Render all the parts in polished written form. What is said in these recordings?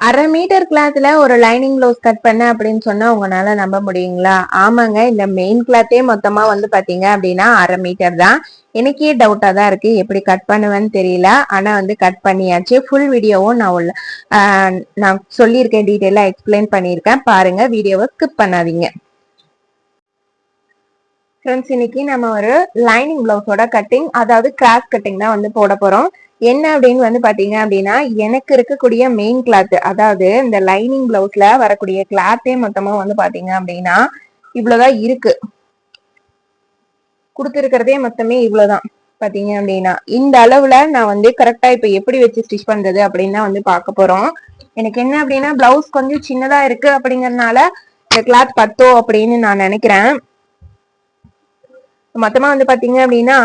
1/2 metre கிளாத்ல ஒரு lining blouse cut பண்ண அப்படின்னு சொன்னா உங்களால நம்ப முடியுங்களா? ஆமாங்க, இந்த மெயின் கிளாத்தே மொத்தமா வந்து பாத்தீங்க அப்படின்னா 1/2 மீட்டர் தான். எனக்கே டவுட்டா தான் இருக்கு, எப்படி கட் பண்ணுவேன்னு தெரியல. ஆனா வந்து கட் பண்ணியாச்சு. ஃபுல் வீடியோவும் நான் சொல்லியிருக்கேன், டீட்டெயிலா எக்ஸ்பிளைன் பண்ணியிருக்கேன். பாருங்க, வீடியோவை ஸ்கிப் பண்ணாதீங்க. ஃப்ரெண்ட்ஸ், இன்னைக்கு நம்ம ஒரு லைனிங் பிளவுஸோட கட்டிங், அதாவது கிராஸ் கட்டிங் தான் வந்து போட போறோம். என்ன அப்படின்னு வந்து பாத்தீங்க அப்படின்னா, எனக்கு இருக்கக்கூடிய மெயின் கிளாத், அதாவது இந்த லைனிங் பிளவுஸ்ல வரக்கூடிய கிளாத்தே மொத்தமா வந்து பாத்தீங்க அப்படின்னா இவ்வளவுதான் இருக்கு. கொடுத்துருக்கிறதே மொத்தமே இவ்வளவுதான். பாத்தீங்க அப்படின்னா இந்த அளவுல நான் வந்து கரெக்டா இப்ப எப்படி வச்சு ஸ்டிச் பண்றது அப்படின்னு வந்து பார்க்க போறோம். எனக்கு என்ன அப்படின்னா, பிளவுஸ் கொஞ்சம் சின்னதா இருக்கு அப்படிங்கறதுனால இந்த கிளாத் பத்தோ அப்படின்னு நான் நினைக்கிறேன். மொத்தமா வந்து பாத்தீங்க அப்படின்னா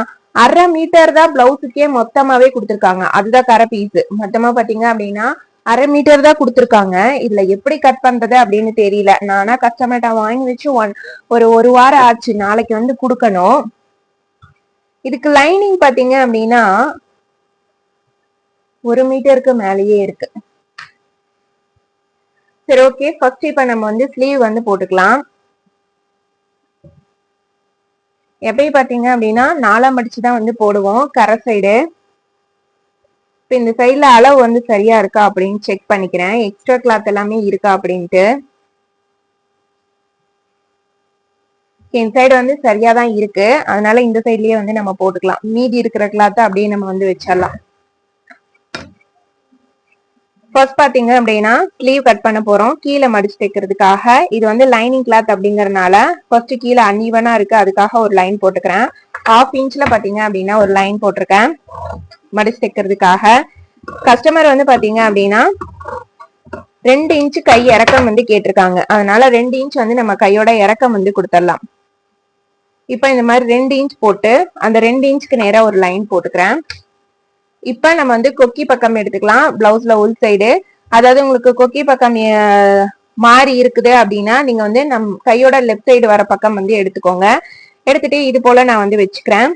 1/2 மீட்டர் தான் பிளவுஸுக்கே மொத்தமாவே கொடுத்துருக்காங்க. அதுதான் கரை பீஸ். மொத்தமா பாத்தீங்க அப்படின்னா 1/2 மீட்டர் தான் கொடுத்துருக்காங்க. இதுல எப்படி கட் பண்றது அப்படின்னு தெரியல. நானா கஸ்டமர்ட்ட வாங்கி வச்சு ஒரு வாரம் ஆச்சு. நாளைக்கு வந்து கொடுக்கணும். இதுக்கு லைனிங் பாத்தீங்க அப்படின்னா 1 மீட்டருக்கு மேலேயே இருக்கு. சரி, ஓகே. ஃபர்ஸ்ட் இப்ப நம்ம வந்து ஸ்லீவ் வந்து போட்டுக்கலாம். எப்படி பாத்தீங்க அப்படின்னா 4 மடிச்சுதான் வந்து போடுவோம் கரை சைடு. இப்ப இந்த சைட்ல அளவு வந்து சரியா இருக்கா அப்படின்னு செக் பண்ணிக்கிறேன். எக்ஸ்ட்ரா கிளாத் எல்லாமே இருக்கா அப்படின்ட்டு. இந்த சைடு வந்து சரியா தான் இருக்கு. அதனால இந்த சைட்லயே வந்து நம்ம போட்டுக்கலாம். மீதி இருக்கிற கிளாத் அப்படியே நம்ம வந்து வச்சிடலாம். ஃபர்ஸ்ட் பாத்தீங்க அப்படின்னா ஸ்லீவ் கட் பண்ண போறோம். கீழே மடிச்சு தைக்கிறதுக்காக. இது வந்து லைனிங் கிளாத் அப்படிங்கறதுனால ஃபர்ஸ்ட் கீழே அன்ஈவனா இருக்கு, அதுக்காக ஒரு லைன் போட்டுக்கிறேன். 1/2 இன்ச்ல பாத்தீங்க அப்படின்னா ஒரு லைன் போட்டிருக்கேன் மடிச்சு தைக்கிறதுக்காக. கஸ்டமர் வந்து பாத்தீங்க அப்படின்னா 2 இன்ச் கை இறக்கம் வந்து கேட்டிருக்காங்க. அதனால 2 இன்ச் வந்து நம்ம கையோட இறக்கம் வந்து கொடுத்துடலாம். இப்ப இந்த மாதிரி 2 இன்ச் போட்டு அந்த 2 இன்ச்சுக்கு நேரா ஒரு லைன் போட்டுக்கிறேன். இப்ப நம்ம வந்து கொக்கி பக்கம் எடுத்துக்கலாம். பிளவுஸ்ல உள் சைடு, அதாவது உங்களுக்கு கொக்கி பக்கம் மாறி இருக்குது அப்படின்னா நீங்க வந்து நம் கையோட லெஃப்ட் சைடு வர பக்கம் வந்து எடுத்துக்கோங்க. எடுத்துட்டு இது போல நான் வந்து வச்சுக்கிறேன்.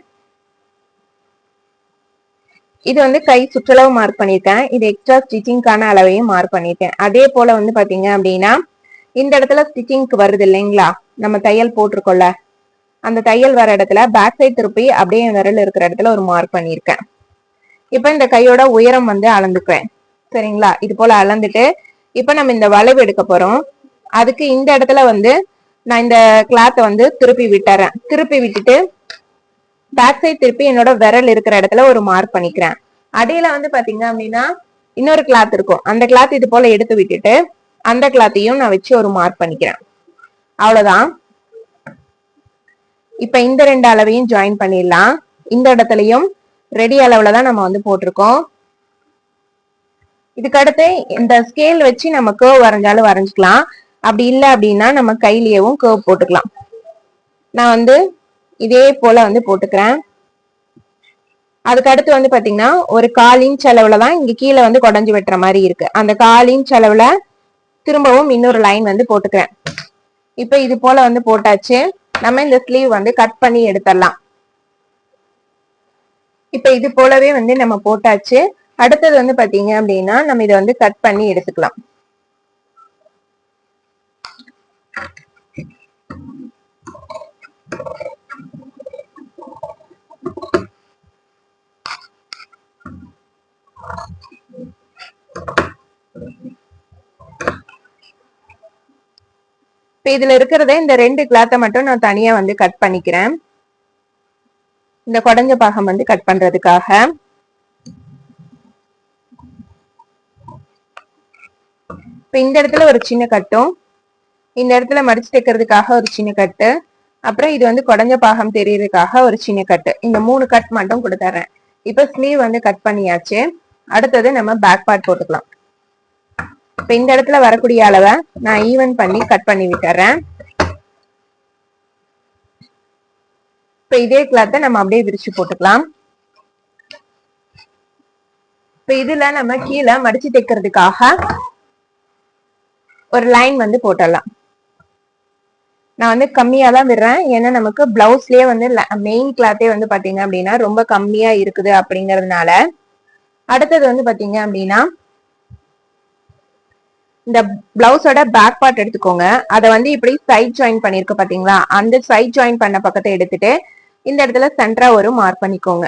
இது வந்து கை சுற்றளவு மார்க் பண்ணிருக்கேன். இது எக்ஸ்ட்ரா ஸ்டிச்சிங்கான அளவையும் மார்க் பண்ணிருக்கேன். அதே போல வந்து பாத்தீங்க அப்படின்னா இந்த இடத்துல ஸ்டிச்சிங்க்கு வருது இல்லைங்களா, நம்ம தையல் போட்டிருக்கோம்ல, அந்த தையல் வர இடத்துல பேக் சைடு திருப்பி அப்படியே விரல் இருக்கிற இடத்துல ஒரு மார்க் பண்ணிருக்கேன். இப்ப இந்த கையோட உயரம் வந்து அளந்துக்குவேன். சரிங்களா, இது போல அளந்துட்டு இப்ப நம்ம இந்த வளைவு எடுக்க போறோம். அதுக்கு இந்த இடத்துல வந்து நான் இந்த கிளாத்தை வந்து திருப்பி விட்டுறேன். திருப்பி விட்டுட்டு பேக் சைட் திருப்பி என்னோட விரல் இருக்கிற இடத்துல ஒரு மார்க் பண்ணிக்கிறேன். அடியில வந்து பாத்தீங்க அப்படின்னா இன்னொரு கிளாத் இருக்கும். அந்த கிளாத் இது போல எடுத்து விட்டுட்டு அந்த கிளாத்தையும் நான் வச்சு ஒரு மார்க் பண்ணிக்கிறேன். அவ்வளவுதான். இப்ப இந்த 2 அளவையும் ஜாயின் பண்ணிடலாம். இந்த இடத்துலயும் ரெடி அளவுல தான் நம்ம வந்து போட்டிருக்கோம். இதுக்கு அடுத்து இந்த ஸ்கேல் வச்சு நம்ம கர்வ் வரைஞ்சாலும் வரைஞ்சிக்கலாம். அப்படி இல்லை அப்படின்னா நம்ம கையிலேயும் கர்வ் போட்டுக்கலாம். நான் வந்து இதே போல வந்து போட்டுக்கிறேன். அதுக்கு அடுத்து வந்து பாத்தீங்கன்னா ஒரு 1/4 இன்ச் அளவுலதான் இங்க கீழே வந்து குடஞ்சு வெட்டுற மாதிரி இருக்கு. அந்த 1/4 இன்ச் அளவுல திரும்பவும் இன்னொரு லைன் வந்து போட்டுக்கிறேன். இப்ப இது போல வந்து போட்டாச்சு. நம்ம இந்த ஸ்லீவ் வந்து கட் பண்ணி எடுத்துடலாம். இப்ப இது போலவே வந்து நம்ம போட்டாச்சு. அடுத்தது வந்து பாத்தீங்க அப்படின்னா நம்ம இதை வந்து கட் பண்ணி எடுத்துக்கலாம். இப்ப இதுல இருக்கிறத இந்த 2 கிளாத்தை மட்டும் நான் தனியா வந்து கட் பண்ணிக்கிறேன். இந்த குடஞ்ச பாகம் வந்து கட் பண்றதுக்காக. இப்ப இந்த இடத்துல ஒரு சின்ன கட்டும், இந்த இடத்துல மடிச்சு தைக்கிறதுக்காக ஒரு சின்ன கட்டு, அப்புறம் இது வந்து குடஞ்ச பாகம் தெரியறதுக்காக ஒரு சின்ன கட்டு. இந்த 3 கட் மட்டும் கொடுத்துறேன். இப்ப ஸ்லீவ் வந்து கட் பண்ணியாச்சு. அடுத்தது நம்ம பேக் பார்ட் போட்டுக்கலாம். இப்ப இந்த இடத்துல வரக்கூடிய அளவை நான் ஈவன் பண்ணி கட் பண்ணி விட்டுறேன். இப்ப இதே கிளாத்தை நம்ம அப்படியே விரிச்சு போட்டுக்கலாம். இப்ப இதுல நம்ம கீழே மடிச்சு தைக்கிறதுக்காக ஒரு லைன் வந்து போட்டுடலாம். நான் வந்து கம்மியா தான் விடுறேன். ஏன்னா நமக்கு பிளவுஸ்லயே வந்து மெயின் கிளாத்தே வந்து பாத்தீங்க அப்படின்னா ரொம்ப கம்மியா இருக்குது அப்படிங்கறதுனால. அடுத்தது வந்து பாத்தீங்க அப்படின்னா இந்த பிளவுஸோட பேக் பார்ட் எடுத்துக்கோங்க. அதை வந்து இப்படி சைட் ஜாயின் பண்ணிருக்கு பாத்தீங்களா, அந்த சைட் ஜாயின் பண்ண பக்கத்தை எடுத்துட்டு இந்த இடத்துல சென்டரா ஒரு மார்க் பண்ணிக்கோங்க.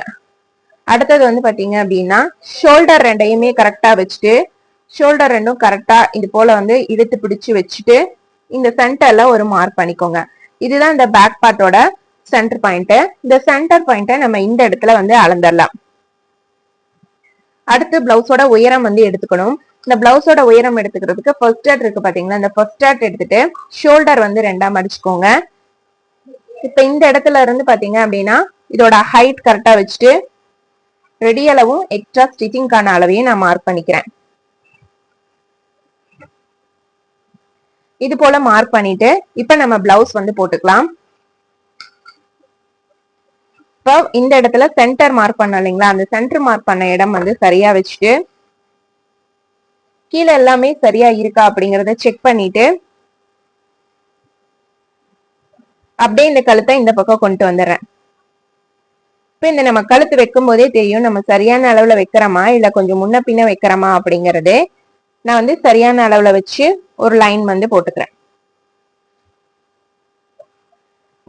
அடுத்தது வந்து பாத்தீங்க அப்படின்னா ஷோல்டர் ரெண்டையுமே கரெக்டா வச்சுட்டு ஷோல்டர் ரெண்டும் கரெக்டா இது போல வந்து இழுத்து பிடிச்சு வச்சுட்டு இந்த சென்டர்ல ஒரு மார்க் பண்ணிக்கோங்க. இதுதான் இந்த பேக் பார்ட்டோட சென்டர் பாயிண்ட். இந்த சென்டர் பாயிண்ட நம்ம இந்த இடத்துல வந்து அளந்துடலாம். அடுத்து பிளவுஸோட உயரம் வந்து எடுத்துக்கணும். இந்த பிளவுஸோட உயரம் எடுத்துக்கிறதுக்கு ஃபர்ஸ்ட் டாட் இருக்கு பாத்தீங்களா, இந்த ஃபர்ஸ்ட் டாட் எடுத்துட்டு ஷோல்டர் வந்து ரெண்டா மடிச்சுக்கோங்க. இப்ப இந்த இடத்துல இருந்து பாத்தீங்க அப்படின்னா இதோட ஹைட் கரெக்டா வச்சுட்டு ரெடி அளவும் எக்ஸ்ட்ரா ஸ்டிச்சிங்கான அளவையும் நான் மார்க் பண்ணிக்கிறேன். இது போல மார்க் பண்ணிட்டு இப்ப நம்ம பிளவுஸ் வந்து போட்டுக்கலாம். இப்போ இந்த இடத்துல சென்டர் மார்க் பண்ண இல்லைங்களா, அந்த சென்டர் மார்க் பண்ண இடம் வந்து சரியா வச்சுட்டு கீழே எல்லாமே சரியா இருக்கா அப்படிங்கறத செக் பண்ணிட்டு அப்படியே இந்த கழுத்தை இந்த பக்கம் கொண்டு வந்துடுறேன். இப்ப இந்த நம்ம கழுத்து வைக்கும் போதே தெரியும் நம்ம சரியான அளவுல வைக்கிறோமா இல்ல கொஞ்சம் முன்ன பின்ன வைக்கிறோமா அப்படிங்கறது. நான் வந்து சரியான அளவுல வச்சு ஒரு லைன் வந்து போட்டுக்கிறேன்.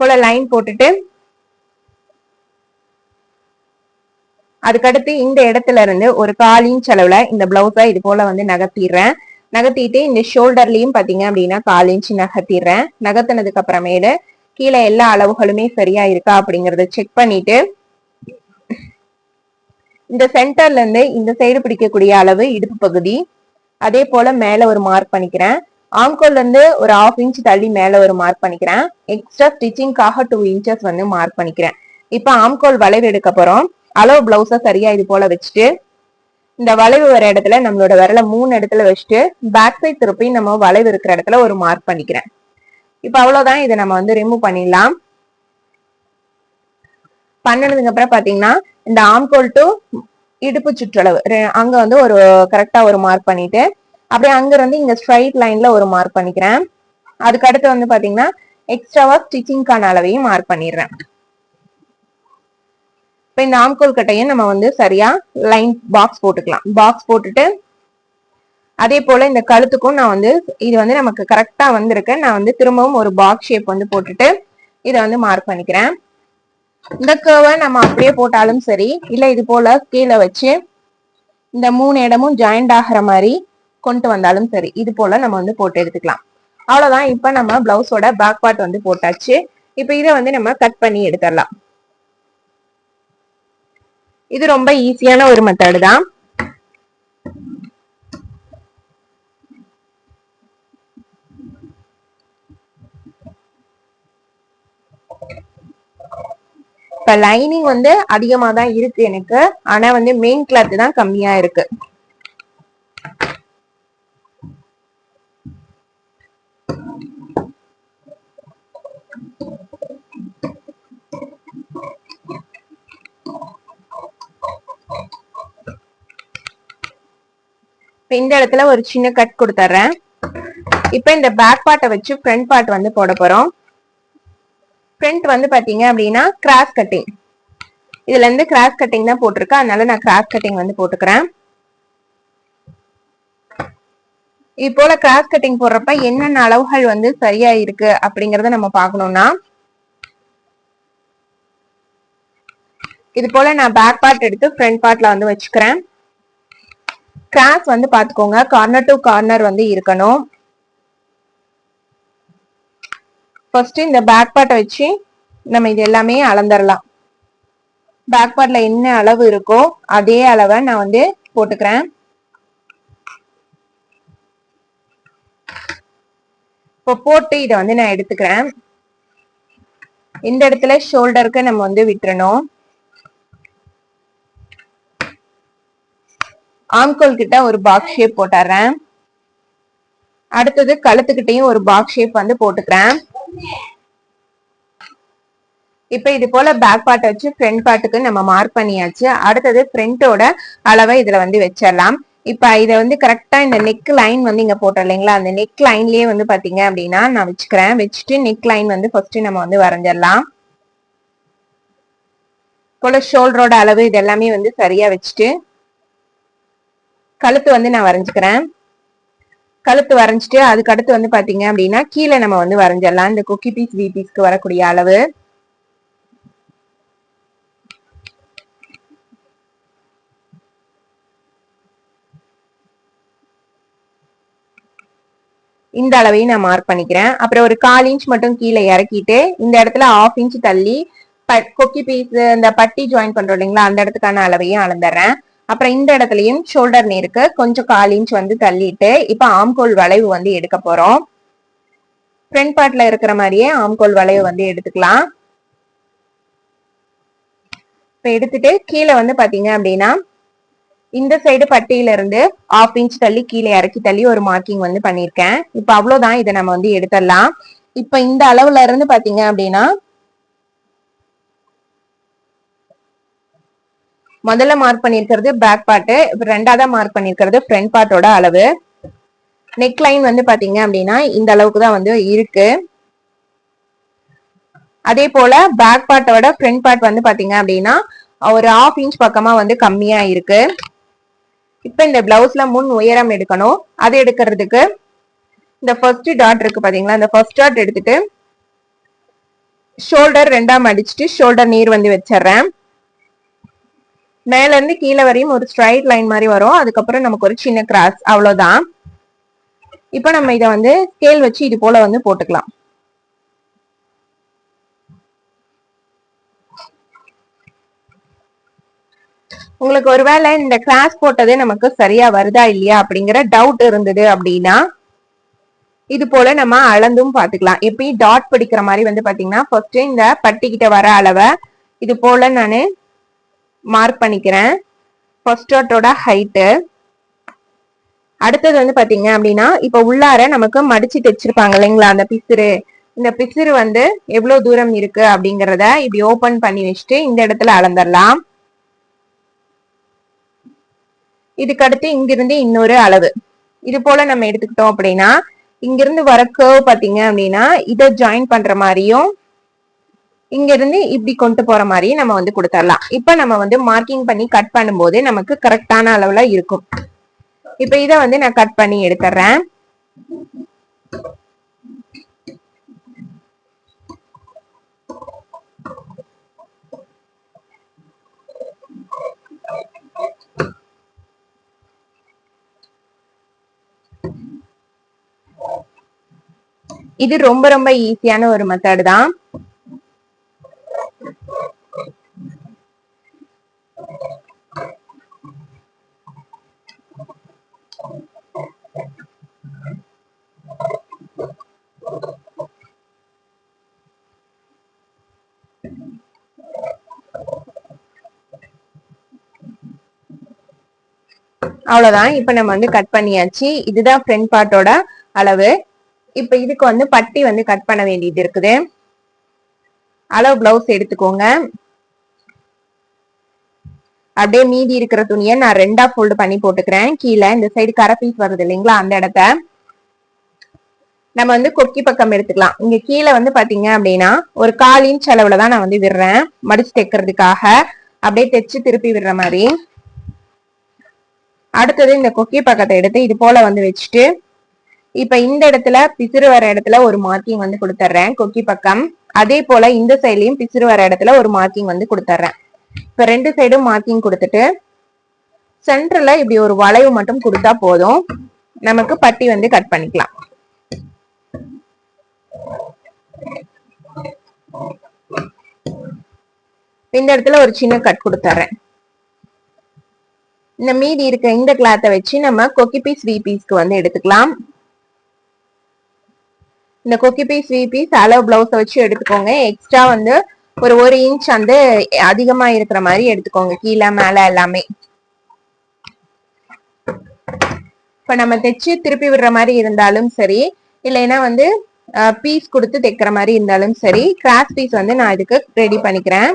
போல லைன் போட்டுட்டு அதுக்கடுத்து இந்த இடத்துல இருந்து ஒரு 1/4 இன்ச் அளவுல இந்த பிளவுஸை இது போல வந்து நகர்த்திடுறேன். நகர்த்திட்டு இந்த ஷோல்டர்லயும் பாத்தீங்க அப்படின்னா 1/4 இன்ச் நகர்த்திடுறேன். நகர்த்தினதுக்கு அப்புறமேடு கீழே எல்லா அளவுகளுமே சரியா இருக்கா அப்படிங்கறத செக் பண்ணிட்டு இந்த சென்டர்ல இருந்து இந்த சைடு பிடிக்கக்கூடிய அளவு இடுப்பு பகுதி, அதே போல மேல ஒரு மார்க் பண்ணிக்கிறேன். ஆம்கோல்ல இருந்து ஒரு 1/2 இன்ச் தள்ளி மேல ஒரு மார்க் பண்ணிக்கிறேன். எக்ஸ்ட்ரா ஸ்டிச்சிங்காக 2 இன்ச்சஸ் வந்து மார்க் பண்ணிக்கிறேன். இப்ப ஆம்கோல் வளைவு எடுக்க போறோம். அளவு பிளவுஸ சரியா இது போல வச்சுட்டு இந்த வளைவு வர இடத்துல நம்மளோட விரல 3 இடத்துல வச்சுட்டு பேக் சைட் திருப்பி நம்ம வளைவு இருக்கிற இடத்துல ஒரு மார்க் பண்ணிக்கிறேன். இப்ப அவ்வளவுதான், இதை நம்ம வந்து ரிமூவ் பண்ணிடலாம். பண்ணதுக்கு அப்புறம் பாத்தீங்கன்னா இந்த ஆம்கோல் டு இடுப்பு சுற்றளவு அங்க வந்து ஒரு கரெக்டா ஒரு மார்க் பண்ணிட்டு அப்படியே அங்க இருந்து இங்க ஸ்ட்ரைட் லைன்ல ஒரு மார்க் பண்ணிக்கிறேன். அதுக்கு அடுத்து வந்து பாத்தீங்கன்னா எக்ஸ்ட்ராவா ஸ்டிச்சிங்கான அளவையும் மார்க் பண்ணிடுறேன். இப்ப இந்த ஆம்கோல் கட்டையும் நம்ம வந்து சரியா லைன் பாக்ஸ் போட்டுக்கலாம். பாக்ஸ் போட்டுட்டு அதே போல இந்த கழுத்துக்கும் நான் வந்து இது வந்து நமக்கு கரெக்டா வந்திருக்கு. நான் வந்து திரும்பவும் ஒரு பாக்ஸ் ஷேப் வந்து போட்டுட்டு இதை வந்து மார்க் பண்ணிக்கிறேன். இந்த கர்வை நம்ம அப்படியே போட்டாலும் சரி, இல்ல இது போல கீழே வச்சு இந்த 3 இடமும் ஜாயிண்ட் ஆகிற மாதிரி கொண்டு வந்தாலும் சரி, இது போல நம்ம வந்து போட்டு எடுத்துக்கலாம். அவ்வளவுதான். இப்ப நம்ம பிளவுஸோட பேக் பார்ட் வந்து போட்டாச்சு. இப்ப இதை வந்து நம்ம கட் பண்ணி எடுத்துடலாம். இது ரொம்ப ஈஸியான ஒரு மெத்தட் தான். இப்ப லைனிங் வந்து அதிகமா தான் இருக்கு எனக்கு, ஆனா வந்து மெயின் கிளாத் தான் கம்மியா இருக்கு. இந்த இடத்துல ஒரு சின்ன கட் கொடுத்துறேன். இப்ப இந்த பேக் பார்ட்டை வச்சு ஃப்ரண்ட் பார்ட் வந்து போட போறோம். ஃப்ரண்ட் வந்து பாத்தீங்க அப்படின்னா கிராஸ் கட்டிங், இதுல இருந்து கிராஸ் கட்டிங் தான் போட்டிருக்கேன், அதனால நான் கிராஸ் கட்டிங் வந்து போட்டுக்கிறேன். இது போல கிராஸ் கட்டிங் போடுறப்ப என்னென்ன அளவுகள் வந்து சரியா இருக்கு அப்படிங்கறத நம்ம பார்க்கணும்னா இது போல நான் பேக் பார்ட் எடுத்து ஃப்ரண்ட் பார்ட்ல வந்து வச்சுக்கிறேன். கிராஸ் வந்து பாத்துக்கோங்க, கார்னர் டு கார்னர் வந்து இருக்கணும். ஃபர்ஸ்ட் இந்த பேக் பார்ட்டை வச்சு நம்ம இது எல்லாமே அளந்துடலாம். பேக் பார்ட்ல என்ன அளவு இருக்கோ அதே அளவை நான் வந்து போட்டுக்கிறேன். இப்போ போட்டு இதை வந்து நான் எடுத்துக்கிறேன். இந்த இடத்துல ஷோல்டருக்கு நம்ம வந்து விட்டுறணும். ஆம்கோல் கிட்ட ஒரு பாக்ஸ் ஷேப் போட்டுறேன். அடுத்தது கழுத்துக்கிட்டையும் ஒரு பாக்ஸ் ஷேப் வந்து போட்டுக்கிறேன். இப்ப இது போல பேக் பார்ட் வச்சு ஃப்ரண்ட் பார்ட்டுக்கு நம்ம மார்க் பண்ணியாச்சு. அடுத்தது ஃப்ரண்டோட அளவை இதுல வந்து வச்சிடலாம். இப்ப இதை வந்து கரெக்டா இந்த நெக் லைன் வந்து இங்க போட்டோம் இல்லைங்களா, அந்த நெக் லைன்லயே வந்து பாத்தீங்க அப்படின்னா நான் வச்சுக்கிறேன். வச்சுட்டு நெக் லைன் வந்து ஃபர்ஸ்ட் நம்ம வந்து வரைஞ்சிடலாம். போல ஷோல்டரோட அளவு இது எல்லாமே வந்து சரியா வச்சுட்டு கழுத்து வந்து நான் வரைஞ்சுக்கிறேன். கழுத்து வரைஞ்சிட்டு அதுக்கு அடுத்து வந்து பாத்தீங்க அப்படின்னா கீழே நம்ம வந்து வரைஞ்சிடலாம் இந்த கொக்கி பீஸ் வி பீஸ்க்கு வரக்கூடிய அளவு. இந்த அளவையும் நான் மார்க் பண்ணிக்கிறேன். அப்புறம் ஒரு 1/4 இன்ச் மட்டும் கீழே இறக்கிட்டு இந்த இடத்துல 1/2 இன்ச் தள்ளி கொக்கி பீஸ் இந்த பட்டி ஜாயின் பண்றோம் இல்லைங்களா, அந்த இடத்துக்கான அளவையும் அளந்துடுறேன். அப்புறம் இந்த இடத்துலயும் ஷோல்டர் நேருக்கு கொஞ்சம் 1/4 இன்ச் வந்து தள்ளிட்டு இப்ப ஆம்கோல் வளைவு வந்து எடுக்க போறோம். ஃப்ரண்ட் பார்ட்ல இருக்கிற மாதிரியே ஆம்கோல் வளைவு வந்து எடுத்துக்கலாம். இப்ப எடுத்துட்டு கீழே வந்து பாத்தீங்க அப்படின்னா இந்த சைடு பட்டியில இருந்து 1/2 இன்ச் தள்ளி கீழே இறக்கி தள்ளி ஒரு மார்க்கிங் வந்து பண்ணிருக்கேன். இப்ப அவ்வளவுதான், இதை நம்ம வந்து எடுத்துடலாம். இப்ப இந்த அளவுல இருந்து பாத்தீங்க அப்படின்னா முதல்ல மார்க் பண்ணிருக்கிறது பேக் பார்ட், இப்ப ரெண்டாவதா மார்க் பண்ணிருக்கிறது ஃப்ரண்ட் பார்ட்டோட அளவு. நெக் லைன் வந்து பாத்தீங்க அப்படின்னா இந்த அளவுக்கு தான் வந்து இருக்கு. அதே போல பேக் பார்ட்டோட ஃப்ரண்ட் பார்ட் வந்து பாத்தீங்க அப்படின்னா ஒரு 1/2 இன்ச் பக்கமா வந்து கம்மியா இருக்கு. இப்ப இந்த பிளவுஸ்ல முன் உயரம் எடுக்கணும். அது எடுக்கிறதுக்கு இந்த ஃபர்ஸ்ட் டாட் இருக்கு பாத்தீங்களா, இந்த ஃபர்ஸ்ட் டாட் எடுத்துட்டு ஷோல்டர் 2ஆ மடிச்சுட்டு ஷோல்டர் நீர் வந்து வச்சிடுறேன். மேல இருந்து கீழே வரையும் ஒரு ஸ்ட்ரைட் லைன் மாதிரி வரும். அதுக்கப்புறம் நமக்கு ஒரு சின்ன கிராஸ், அவ்வளவுதான். இப்ப நம்ம இதை வந்து ஸ்கேல் வச்சு இது போல வந்து போட்டுக்கலாம். உங்களுக்கு ஒருவேளை இந்த கிராஸ் போட்டது நமக்கு சரியா வருதா இல்லையா அப்படிங்கிற டவுட் இருந்தது அப்படின்னா இது போல நம்ம அளந்தும் பாத்துக்கலாம். எப்பயும் டாட் பிடிக்கிற மாதிரி வந்து பாத்தீங்கன்னா ஃபர்ஸ்ட் இந்த பட்டிக்கிட்ட வர அளவை இது போல நானு மார்க் பண்ணிக்கிறேன். ஃபர்ஸ்ட் டாட்டோட ஹைட்டு. அடுத்தது வந்து பாத்தீங்க அப்படின்னா இப்ப உள்ளார நமக்கு மடிச்சு தைச்சிருப்பாங்க இல்லைங்களா அந்த பிசிறு, இந்த பிசிறு வந்து எவ்வளவு தூரம் இருக்கு அப்படிங்கறத இப்படி ஓபன் பண்ணி வச்சுட்டு இந்த இடத்துல அளந்துடலாம். இதுக்கு அடுத்து இங்கிருந்து இன்னொரு அளவு இது போல நம்ம எடுத்துக்கிட்டோம் அப்படின்னா இங்கிருந்து வர கர்வ் பாத்தீங்க அப்படின்னா இதை ஜாயின் பண்ற மாதிரியும் இங்க இருந்து இப்படி கொண்டு போற மாதிரியும் நம்ம வந்து கொடுத்துடலாம். இப்ப நம்ம வந்து மார்க்கிங் பண்ணி கட் பண்ணும்போது நமக்கு கரெக்டான அளவுல இருக்கும். இப்ப இதை வந்து நான் கட் பண்ணி எடுத்துறேன். இது ரொம்ப ரொம்ப ஈஸியான ஒரு மெத்தட் தான். அவ்வளவுதான். இப்ப நம்ம வந்து கட் பண்ணியாச்சு. இதுதான் ஃப்ரண்ட் பார்ட்டோட அளவு. இப்ப இதுக்கு வந்து பட்டி வந்து கட் பண்ண வேண்டியது இருக்குது. அளவு பிளவுஸ் எடுத்துக்கோங்க. அப்படியே மீதி இருக்கிற துணியை நான் 2ஆ ஃபோல்டு பண்ணி போட்டுக்கிறேன். கீழே இந்த சைடு கரை பீஸ் வருது இல்லைங்களா, அந்த இடத்த நம்ம வந்து கொக்கி பக்கம் எடுத்துக்கலாம். இங்க கீழே வந்து பாத்தீங்க அப்படின்னா ஒரு 1/4 இன்ச் அளவுலதான் நான் வந்து விடுறேன் மடிச்சு தைக்கிறதுக்காக, அப்படியே தைச்சு திருப்பி விடுற மாதிரி. அடுத்தது இந்த கொக்கி பக்கத்தை எடுத்து இது போல வந்து வச்சுட்டு இப்ப இந்த இடத்துல பிசிறு வர இடத்துல ஒரு மார்க்கிங் வந்து கொடுத்துட்றேன் கொக்கி பக்கம். அதே போல இந்த சைட்லயும் பிசிறு வர இடத்துல ஒரு மார்க்கிங் வந்து கொடுத்துட்றேன். இப்ப 2 சைடும் மார்க்கிங் கொடுத்துட்டு சென்டர்ல இப்படி ஒரு வளைவு மட்டும் கொடுத்தா போதும், நமக்கு பட்டி வந்து கட் பண்ணிக்கலாம். இந்த இடத்துல ஒரு சின்ன கட் கொடுத்துறேன். இந்த மீதி இருக்க இந்த கிளாத்தை வச்சு நம்ம கொக்கி பீஸ் வி பீஸ்க்கு வந்து எடுத்துக்கலாம். இந்த கொக்கி பீஸ் வி பீஸ் அளவு பிளவுஸை வச்சு எடுத்துக்கோங்க. எக்ஸ்ட்ரா வந்து ஒரு 1 இன்ச் வந்து அதிகமா இருக்கிற மாதிரி எடுத்துக்கோங்க, கீழே மேல எல்லாமே. இப்ப நம்ம தைச்சு திருப்பி விடுற மாதிரி இருந்தாலும் சரி, இல்லைன்னா வந்து பீஸ் கொடுத்து தைக்கிற மாதிரி இருந்தாலும் சரி, கிராஸ் பீஸ் வந்து நான் இதுக்கு ரெடி பண்ணிக்கிறேன்.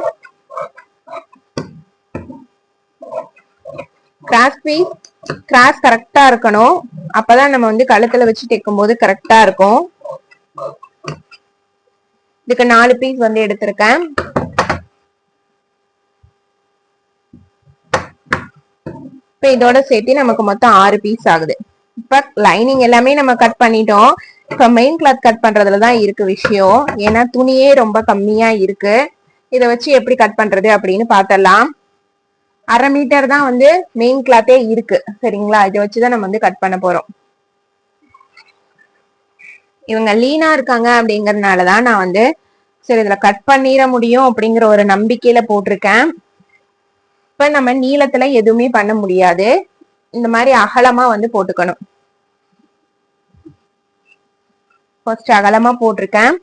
கிராஸ் பீஸ் கிராஸ் கரெக்டா இருக்கணும், அப்பதான் நம்ம வந்து கழுத்துல வச்சு தைக்கும் போது கரெக்டா இருக்கும். இதுக்கு 4 பீஸ் வந்து எடுத்திருக்கேன். இப்ப இதோட சேர்த்து நமக்கு மொத்தம் 6 பீஸ் ஆகுது. இப்ப லைனிங் எல்லாமே நம்ம கட் பண்ணிட்டோம். இப்ப மெயின் கிளாத் கட் பண்றதுலதான் இருக்கு விஷயம். ஏன்னா துணியே ரொம்ப கம்மியா இருக்கு. இதை வச்சு எப்படி கட் பண்றது அப்படின்னு பார்த்தலாம். 1/2 மீட்டர் தான் வந்து மெயின் கிளாத்தே இருக்கு. சரிங்களா, இதை வச்சுதான் நம்ம வந்து கட் பண்ண போறோம். இவங்க லீனா இருக்காங்க அப்படிங்கறதுனாலதான் நான் வந்து சரி இதுல கட் பண்ணிட முடியும் அப்படிங்கிற ஒரு நம்பிக்கையில போட்டிருக்கேன். இப்ப நம்ம நீளத்துல எதுவுமே பண்ண முடியாது. இந்த மாதிரி அகலமா வந்து போட்டுக்கணும். ஃபர்ஸ்ட் அகலமா போட்டிருக்கேன்.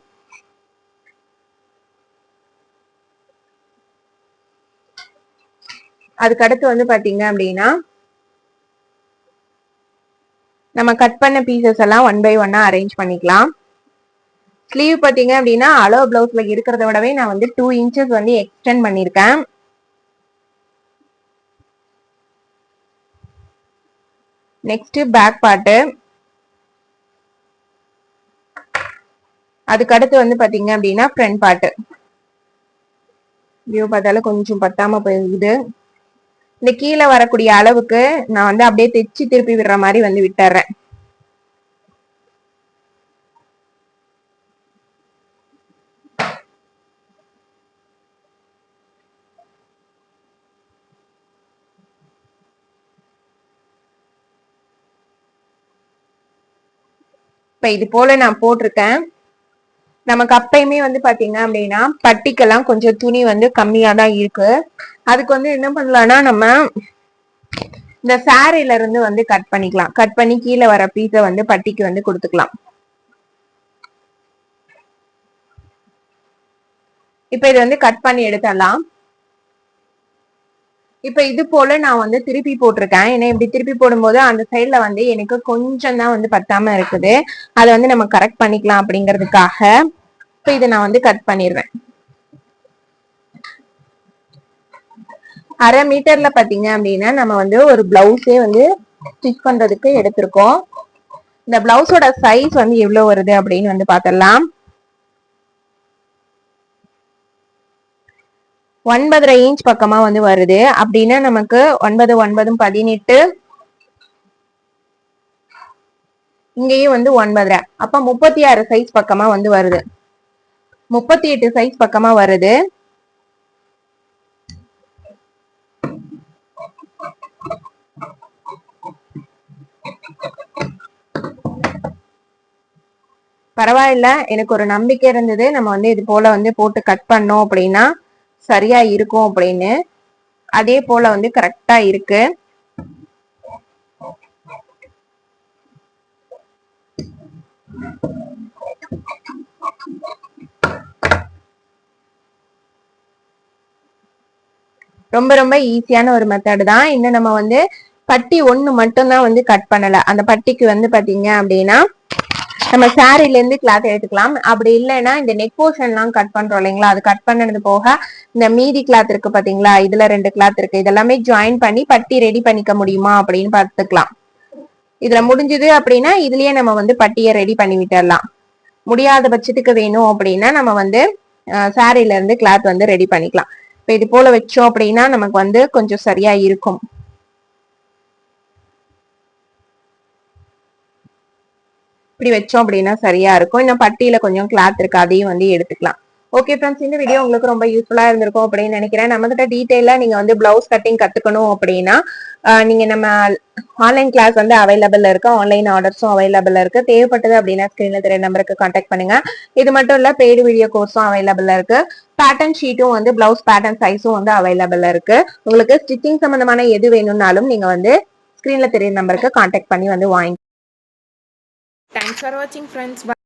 அதுக்கு அடுத்து வந்து பாத்தீங்க அப்படின்னா நம்ம கட் பண்ண பீசஸ் எல்லாம் 1 by 1 அரேஞ்ச் பண்ணிக்கலாம். ஸ்லீவ் பாத்தீங்க அப்படின்னா அளவு பிளவுஸ்ல இருக்கிறத விடவே நான் வந்து 2 இன்ச்சஸ் வந்து எக்ஸ்டெண்ட் பண்ணிருக்கேன். Next back part. அதுக்கு அடுத்து வந்து பாத்தீங்க அப்படின்னா ஃப்ரண்ட் பார்ட். வியூ பார்த்தாலும் கொஞ்சம் பத்தாம போகுது. இந்த கீழே வரக்கூடிய அளவுக்கு நான் வந்து அப்படியே தைச்சு திருப்பி விடுற மாதிரி வந்து விட்டுறேன். இப்ப இது போல நான் போட்டிருக்கேன். நமக்கு அப்பயுமே வந்து பாத்தீங்க அப்படின்னா பட்டிக்கெல்லாம் கொஞ்சம் துணி வந்து கம்மியா தான் இருக்கு. அதுக்கு வந்து என்ன பண்ணலாம்னா நம்ம இந்த சாரில இருந்து வந்து கட் பண்ணிக்கலாம். கட் பண்ணி கீழே வர பீஸ வந்து பட்டிக்கு வந்து கொடுத்துக்கலாம். இப்ப இது வந்து கட் பண்ணி எடுத்துடலாம். இப்ப இது போல நான் வந்து திருப்பி போட்டிருக்கேன். ஏன்னா இப்படி திருப்பி போடும்போது அந்த சைட்ல வந்து எனக்கு கொஞ்சம் தான் வந்து பத்தாம இருக்குது. அதை வந்து நம்ம கரெக்ட் பண்ணிக்கலாம் அப்படிங்கிறதுக்காக இப்ப இதை நான் வந்து கட் பண்ணிடுவேன். 1/2 மீட்டர்ல பாத்தீங்க அப்படின்னா நம்ம வந்து ஒரு பிளவுஸே வந்து ஸ்டிச் பண்றதுக்கு எடுத்திருக்கோம். இந்த பிளவுஸோட சைஸ் வந்து எவ்வளவு வருது அப்படின்னு வந்து பாத்திரலாம். 9.5 இன்ச் பக்கமா வந்து வருது. அப்படின்னா நமக்கு 9 9 18, இங்கேயும் வந்து 9.5, அப்ப 36 சைஸ் பக்கமா வந்து வருது. 38 சைஸ் பக்கமா வருது. பரவாயில்ல, எனக்கு ஒரு நம்பிக்கை இருந்தது நம்ம வந்து இது போல வந்து போட்டு கட் பண்ணோம் அப்படின்னா சரியா இருக்கும் அப்படின்னு. அதே போல வந்து கரெக்டா இருக்கு. ரொம்ப ரொம்ப ஈஸியான ஒரு மெத்தட் தான். இன்னும் நம்ம வந்து பட்டி ஒண்ணு மட்டும்தான் வந்து கட் பண்ணல. அந்த பட்டிக்கு வந்து பாத்தீங்க அப்படின்னா நம்ம சாரில இருந்து கிளாத் எடுத்துக்கலாம். அப்படி இல்லைன்னா இந்த நெக் போர்ஷன் எல்லாம் கட் பண்றோம் இல்லைங்களா, அது கட் பண்ணது போக இந்த மீதி கிளாத் இருக்கு பாத்தீங்களா, இதுல 2 கிளாத் இருக்கு, இதெல்லாமே ஜாயின் பண்ணி பட்டி ரெடி பண்ணிக்க முடியுமா அப்படின்னு பார்த்துக்கலாம். இதுல முடிஞ்சது அப்படின்னா இதுலயே நம்ம வந்து பட்டியை ரெடி பண்ணி விட்டுடலாம். முடியாத பட்சத்துக்கு வேணும் அப்படின்னா நம்ம வந்து சாரில இருந்து கிளாத் வந்து ரெடி பண்ணிக்கலாம். இப்ப இது போல வச்சோம் அப்படின்னா நமக்கு வந்து கொஞ்சம் சரியா இருக்கும். இப்படி வச்சோம் அப்படின்னா சரியா இருக்கும். இன்னும் பட்டியில கொஞ்சம் கிளாத் இருக்கு, அதையும் வந்து எடுத்துக்கலாம். ஓகே ஃப்ரெண்ட்ஸ், இந்த வீடியோ உங்களுக்கு ரொம்ப யூஸ்ஃபுல்லா இருந்திருக்கும் அப்படின்னு நினைக்கிறேன். நம்ம கிட்ட டீடைலா நீங்க வந்து பிளவுஸ் கட்டிங் கத்துக்கணும் அப்படின்னா நீங்க நம்ம ஆன்லைன் கிளாஸ் வந்து அவைலபிள் இருக்கு. ஆன்லைன் ஆர்டர்ஸும் அவைலபிள் இருக்கு. தேவைப்பட்டது அப்படின்னா ஸ்கிரீன்ல தெரிய நம்பருக்கு கான்டாக்ட் பண்ணுங்க. இது மட்டும் இல்ல, பெய்டு வீடியோ கோர்ஸும் அவைலபிள் இருக்கு. பேட்டர்ன் ஷீட்டும் வந்து பிளவுஸ் பேட்டர்ன் சைஸும் வந்து அவைலபிள் இருக்கு. உங்களுக்கு ஸ்டிச்சிங் சம்பந்தமான எது வேணும்னாலும் நீங்க வந்து ஸ்கிரீன்ல தெரிய நம்பருக்கு கான்டாக்ட் பண்ணி வந்து வாங்கி. Thanks for watching friends. Bye.